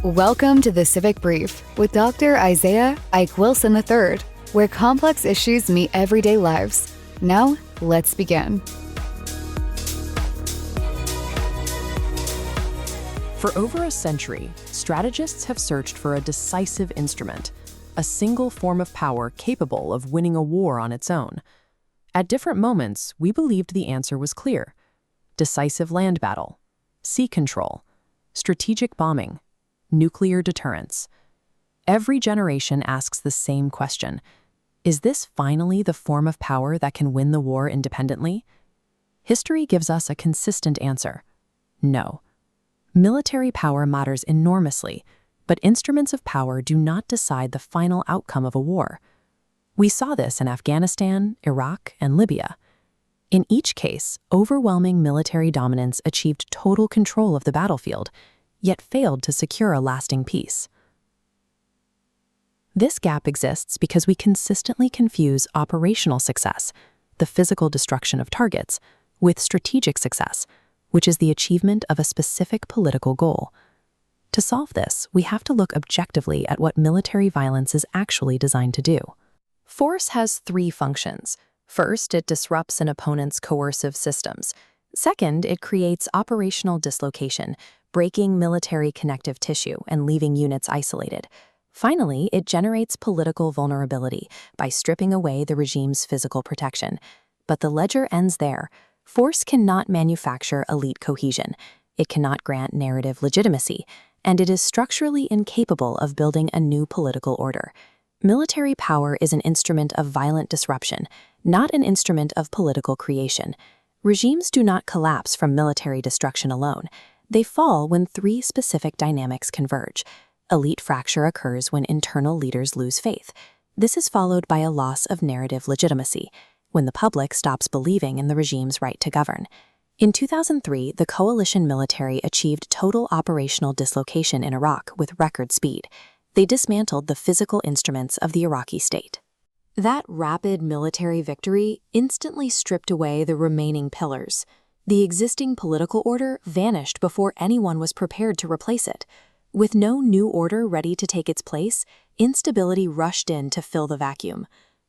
Welcome to the Civic Brief with Dr. Isaiah Ike Wilson III, where complex issues meet everyday lives. Now, let's begin. For over a century, strategists have searched for a decisive instrument, a single form of power capable of winning a war on its own. At different moments, we believed the answer was clear: decisive land battle, sea control, strategic bombing, nuclear deterrence. Every generation asks the same question: is this finally the form of power that can win the war independently? History gives us a consistent answer: no. Military power matters enormously, but instruments of power do not decide the final outcome of a war. We saw this in Afghanistan, Iraq, and Libya. In each case, overwhelming military dominance achieved total control of the battlefield, yet failed to secure a lasting peace. This gap exists because we consistently confuse operational success, the physical destruction of targets, with strategic success, which is the achievement of a specific political goal. To solve this, we have to look objectively at what military violence is actually designed to do. Force has three functions. First, it disrupts an opponent's coercive systems. Second, it creates operational dislocation, breaking military connective tissue and leaving units isolated. Finally, it generates political vulnerability by stripping away the regime's physical protection. But the ledger ends there. Force cannot manufacture elite cohesion. It cannot grant narrative legitimacy, and it is structurally incapable of building a new political order. Military power is an instrument of violent disruption, not an instrument of political creation. Regimes do not collapse from military destruction alone. They fall when three specific dynamics converge. Elite fracture occurs when internal leaders lose faith. This is followed by a loss of narrative legitimacy, when the public stops believing in the regime's right to govern. In 2003, the coalition military achieved total operational dislocation in Iraq with record speed. They dismantled the physical instruments of the Iraqi state. That rapid military victory instantly stripped away the remaining pillars. The existing political order vanished before anyone was prepared to replace it. With no new order ready to take its place, instability rushed in to fill the vacuum.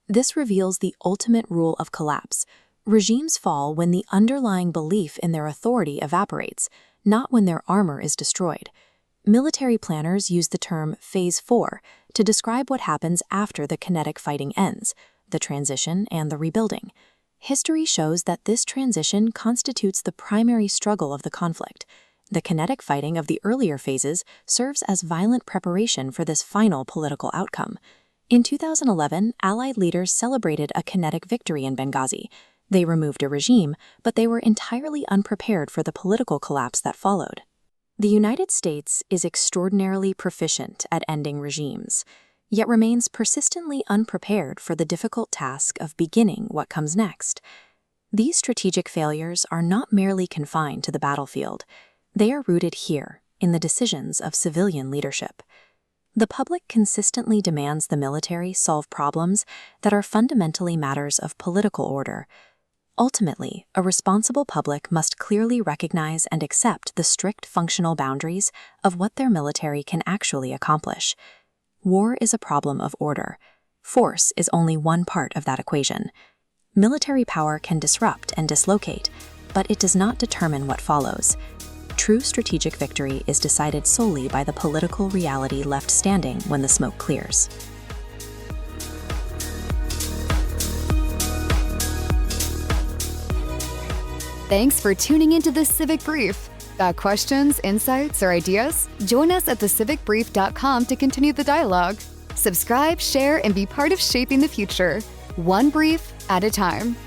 This reveals the ultimate rule of collapse. Regimes fall when the underlying belief in their authority evaporates, not when their armor is destroyed. Military planners use the term Phase 4 to describe what happens after the kinetic fighting ends, the transition and the rebuilding. History shows that this transition constitutes the primary struggle of the conflict. The kinetic fighting of the earlier phases serves as violent preparation for this final political outcome. In 2011, Allied leaders celebrated a kinetic victory in Benghazi. They removed a regime, but they were entirely unprepared for the political collapse that followed. The United States is extraordinarily proficient at ending regimes, yet remains persistently unprepared for the difficult task of beginning what comes next. These strategic failures are not merely confined to the battlefield. They are rooted here, in the decisions of civilian leadership. The public consistently demands the military solve problems that are fundamentally matters of political order. Ultimately, a responsible public must clearly recognize and accept the strict functional boundaries of what their military can actually accomplish. War is a problem of order. Force is only one part of that equation. Military power can disrupt and dislocate, but it does not determine what follows. True strategic victory is decided solely by the political reality left standing when the smoke clears. Thanks for tuning into the Civic Brief. Got questions, insights, or ideas? Join us at thecivicbrief.com to continue the dialogue. Subscribe, share, and be part of shaping the future, one brief at a time.